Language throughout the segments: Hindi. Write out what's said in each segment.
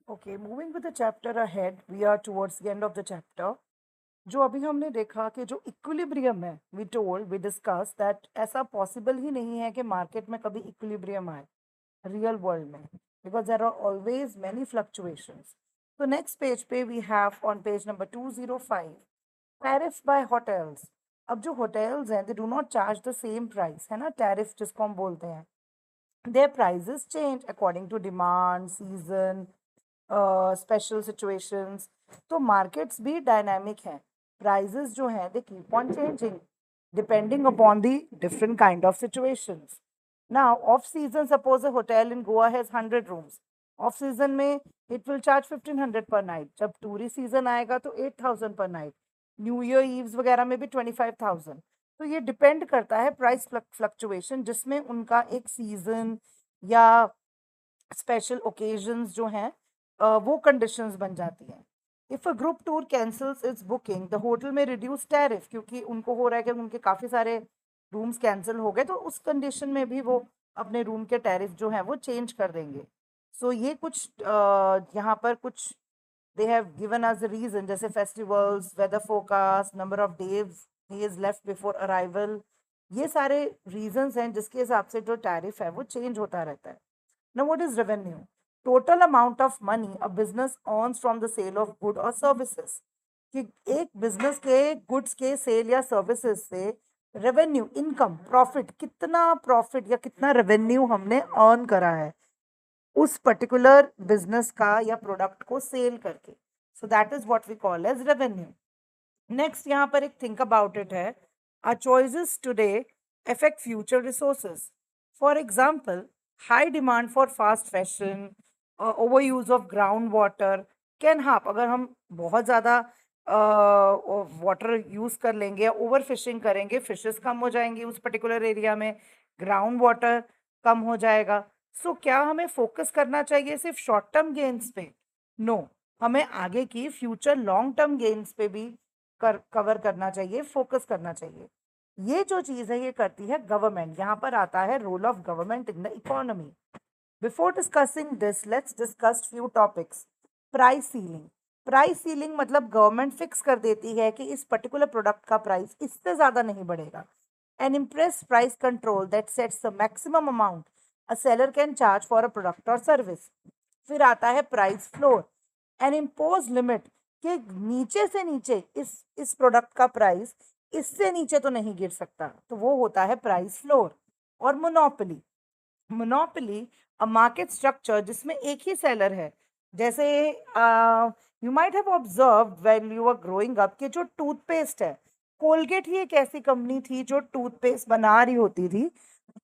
Okay, moving with the chapter ahead, we are towards the end of the chapter. जो अभी हमने देखा कि जो इक्विलिब्रियम है, वी डिस्कस दैट ऐसा पॉसिबल ही नहीं है कि मार्केट में कभी इक्विलिब्रियम आए रियल वर्ल्ड में, because there are always many fluctuations. तो नेक्स्ट पेज पे we have on page number 205 tariff by hotels. अब जो होटल्स हैं they do not charge the same price, है ना, टैरिफ जिसको हम बोलते हैं. their prices change according to demand, season, special situations. तो markets भी dynamic हैं. Prices जो हैं they keep on changing depending upon the different kind of situations. Now off season, suppose a hotel in Goa has 100 rooms. Off season में it will charge 1500 per night. जब tourist season आएगा तो 8000 per night. New year eaves वगैरह में भी 25,000. तो ये डिपेंड करता है प्राइस फ्लक्चुएशन, जिसमें उनका एक सीजन या स्पेशल ओकेजन्स जो हैं वो कंडीशंस बन जाती हैं. If a group tour cancels it's booking, the hotel में रिड्यूस टैरिफ, क्योंकि उनको हो रहा है कि उनके काफ़ी सारे रूम्स कैंसिल हो गए, तो उस कंडीशन में भी वो अपने रूम के टैरिफ जो हैं वो चेंज कर देंगे. सो ये कुछ यहाँ पर कुछ they have given us a reason, जैसे festivals, weather forecast, number of days left before arrival. ये सारे reasons हैं जिसके हिसाब से जो टैरिफ है वो चेंज होता रहता है. Now what is revenue? Total amount of money a business earns from the sale of good or services. कि एक बिजनेस के गुड्स के सेल या सर्विसेज से रेवेन्यू, इनकम, प्रॉफिट, कितना प्रॉफिट या कितना रेवेन्यू हमने अर्न करा है उस पर्टिकुलर बिजनेस का या प्रोडक्ट को सेल करके. So that is what we call as revenue. Next यहाँ पर एक थिंक अबाउट इट है, our choices today affect future resources. For example, high demand for fast fashion, over use of ground water can happen. अगर हम बहुत ज़्यादा वाटर यूज़ कर लेंगे या ओवर फिशिंग करेंगे, फिशेस कम हो जाएंगी उस पर्टिकुलर एरिया में, ग्राउंड वाटर कम हो जाएगा. सो क्या हमें फोकस करना चाहिए सिर्फ शॉर्ट टर्म गेन्स पे? नो, हमें आगे की फ्यूचर लॉन्ग टर्म गेन्स पे भी कवर करना चाहिए, फोकस करना चाहिए. ये जो चीज़ है ये करती है गवर्नमेंट. यहाँ पर आता है role of government in the economy. Before discussing this, let's discuss few topics. Price ceiling. Price ceiling मतलब गवर्नमेंट फिक्स कर देती है कि इस पर्टिकुलर प्रोडक्ट का प्राइस इससे ज़्यादा नहीं बढ़ेगा. An impress price control that sets the maximum amount a seller can charge for a product or service. फिर आता है price floor. An impose limit कि नीचे से नीचे इस प्रोडक्ट का प्राइस इससे नीचे तो नहीं गिर सकता, तो वो होता है प्राइस फ्लोर. और monopoly. Monopoly a market structure जिसमें एक ही सेलर है. जैसे you might have observe when you are growing up कि जो टूथपेस्ट है, कोलगेट ही एक ऐसी कंपनी थी जो टूथपेस्ट बना रही होती थी.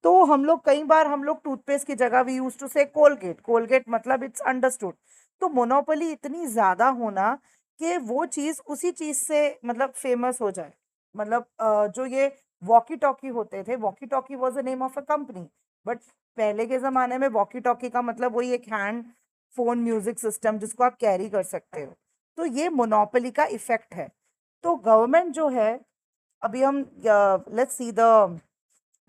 तो हम लोग कई बार हम लोग टूथपेस्ट की जगह वी यूज टू से कोलगेट. कोलगेट मतलब इट्स अंडरस्टूड. तो मोनोपोली इतनी ज़्यादा होना कि वो चीज़ उसी चीज़ से मतलब फेमस हो जाए. मतलब जो ये वॉकी टॉकी होते थे, walkie talkie was the name of a company, but पहले के ज़माने में वॉकी टॉकी का मतलब वही एक हैंड फोन म्यूजिक सिस्टम जिसको आप कैरी कर सकते हो. तो ये मोनोपोली का इफेक्ट है. तो गवर्नमेंट जो है, अभी हम let's see the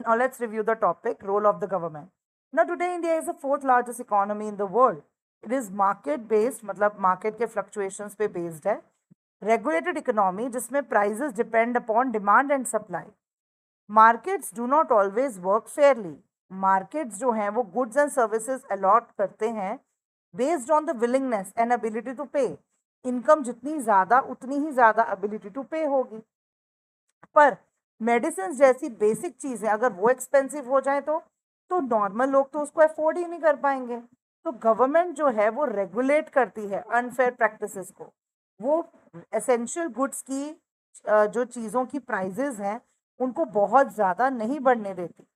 now let's review the topic, role of the government. Now today India is the fourth largest economy in the world. It is market based, मतलब market के fluctuations पे based है. Regulated economy जिसमें prices depend upon demand and supply. Markets do not always work fairly. Markets जो हैं वो goods and services allot करते हैं based on the willingness and ability to pay. Income जितनी ज़्यादा उतनी ही ज़्यादा ability to pay होगी. पर मेडिसिन जैसी बेसिक चीज़ें अगर वो एक्सपेंसिव हो जाए तो नॉर्मल लोग तो उसको अफोर्ड ही नहीं कर पाएंगे. तो गवर्नमेंट जो है वो रेगुलेट करती है अनफेयर प्रैक्टिसेस को. वो एसेंशियल गुड्स की जो चीज़ों की प्राइजेज हैं उनको बहुत ज़्यादा नहीं बढ़ने देती.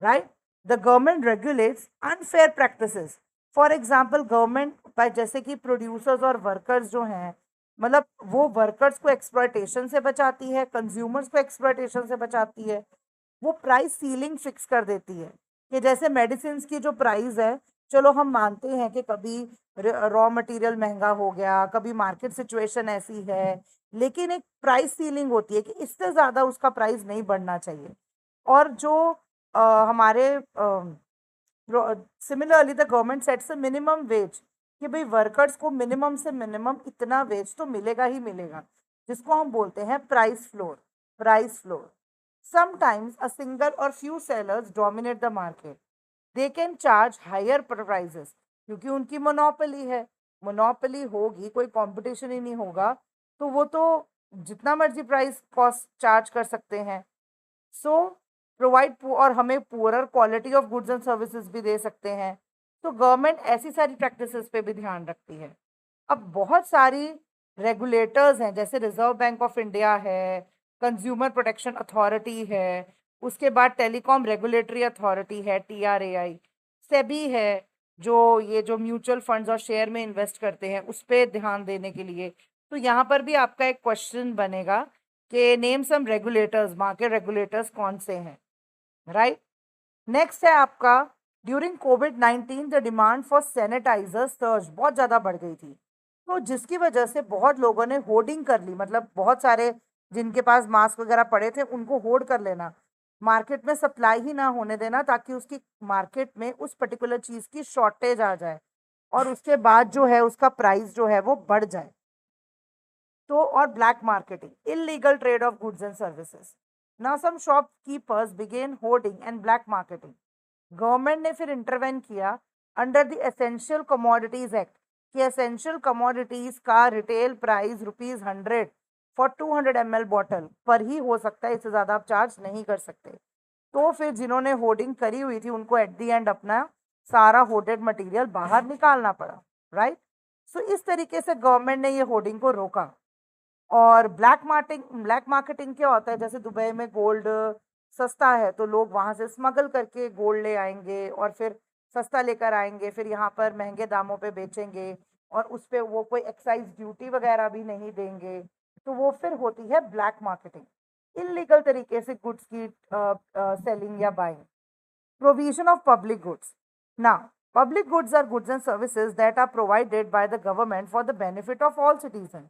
Right. The government regulates unfair practices. For example, government by जैसे कि प्रोड्यूसर्स और वर्कर्स जो हैं, मतलब वो वर्कर्स को एक्सप्लॉयटेशन से बचाती है, कंज्यूमर्स को एक्सप्लॉयटेशन से बचाती है. वो प्राइस सीलिंग फिक्स कर देती है कि जैसे मेडिसिन की जो प्राइस है, चलो हम मानते हैं कि कभी रॉ मटेरियल महंगा हो गया, कभी मार्केट सिचुएशन ऐसी है, लेकिन एक प्राइस सीलिंग होती है कि इससे ज़्यादा उसका प्राइस नहीं बढ़ना चाहिए. और जो हमारे similarly the government sets a minimum wage कि भाई वर्कर्स को मिनिमम से मिनिमम इतना वेज तो मिलेगा ही मिलेगा, जिसको हम बोलते हैं price floor. Price floor. Sometimes a single और few sellers dominate the market. They can charge higher prices, क्योंकि उनकी मोनोपोली है। मोनोपोली होगी, कोई कंपटीशन ही नहीं होगा, तो वो तो जितना मर्जी प्राइस कॉस्ट चार्ज कर सकते हैं। सो प्रोवाइड और हमें poorer quality of goods and services भी दे सकते हैं। तो गवर्नमेंट ऐसी सारी प्रैक्टिसेस पे भी ध्यान रखती है। अब बहुत सारी रेगुलेटर्स हैं, जैसे रिजर्व बैंक ऑफ इंडिया है, कंज्यूमर प्रोटेक्शन अथॉरिटी है, उसके बाद टेलीकॉम रेगुलेटरी अथॉरिटी है TRAI, सेबी है जो ये जो म्यूचुअल फंड्स और शेयर में इन्वेस्ट करते हैं उस पर ध्यान देने के लिए। तो यहाँ पर भी आपका एक क्वेश्चन बनेगा कि name some regulators, market regulators कौन से हैं, राइट। नेक्स्ट है आपका, ड्यूरिंग कोविड-19 the demand for sanitisers surge, बहुत ज़्यादा बढ़ गई थी, तो जिसकी वजह से बहुत लोगों ने होर्डिंग कर ली, मतलब बहुत सारे जिनके पास मास्क वगैरह पड़े थे उनको होर्ड कर लेना, मार्केट में सप्लाई ही ना होने देना, ताकि उसकी मार्केट में उस पर्टिकुलर चीज़ की शॉर्टेज आ जाए और उसके बाद जो है उसका प्राइस जो है वो बढ़ जाए। तो और black marketing, illegal trade of goods and services. Now some shopkeepers began hoarding and black marketing. Government ने फिर इंटरवेन किया under the essential commodities act कि एसेंशियल कमोडिटीज का retail price ₹100 for 200 ml bottle पर ही हो सकता है, इससे ज़्यादा आप चार्ज नहीं कर सकते। तो फिर जिन्होंने होर्डिंग करी हुई थी उनको एट दी एंड अपना सारा होर्डेड मटेरियल बाहर निकालना पड़ा, राइट। सो इस तरीके से गवर्नमेंट ने ये होर्डिंग को रोका। और ब्लैक मार्केटिंग क्या होता है, जैसे दुबई में गोल्ड सस्ता है तो लोग वहां से स्मगल करके गोल्ड ले आएंगे और फिर सस्ता लेकर आएंगे, फिर यहाँ पर महंगे दामों पे बेचेंगे और उस पे वो कोई एक्साइज ड्यूटी वगैरह भी नहीं देंगे, तो वो फिर होती है ब्लैक मार्केटिंग, इलीगल तरीके से गुड्स की सेलिंग या buying. Provision of public goods. Now, public goods are goods and services that are provided by the government for the benefit of all citizens.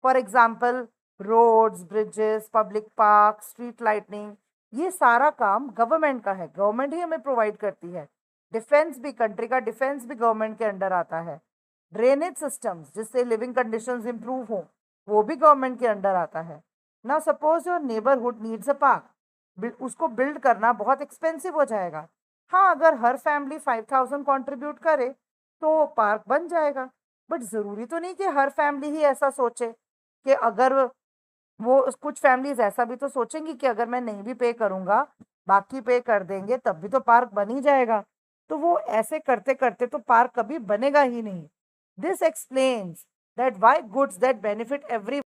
For example, roads, bridges, public parks, street lighting, ये सारा काम गवर्नमेंट का है, गवर्नमेंट ही हमें प्रोवाइड करती है। डिफेंस भी, कंट्री का डिफेंस भी गवर्नमेंट के अंडर आता है। ड्रेनेज सिस्टम्स जिससे लिविंग कंडीशंस इंप्रूव हो, वो भी गवर्नमेंट के अंडर आता है। ना suppose your neighbourhood needs a park, उसको बिल्ड करना बहुत एक्सपेंसिव हो जाएगा। हाँ, अगर हर फैमिली 5,000 कंट्रीब्यूट करे तो पार्क बन जाएगा, बट ज़रूरी तो नहीं कि हर फैमिली ही ऐसा सोचे। कि अगर वो कुछ फैमिलीज ऐसा भी तो सोचेंगी कि अगर मैं नहीं भी पे करूंगा, बाकी पे कर देंगे तब भी तो पार्क बन ही जाएगा। तो वो ऐसे करते करते तो पार्क कभी बनेगा ही नहीं। This explains that why goods that benefit every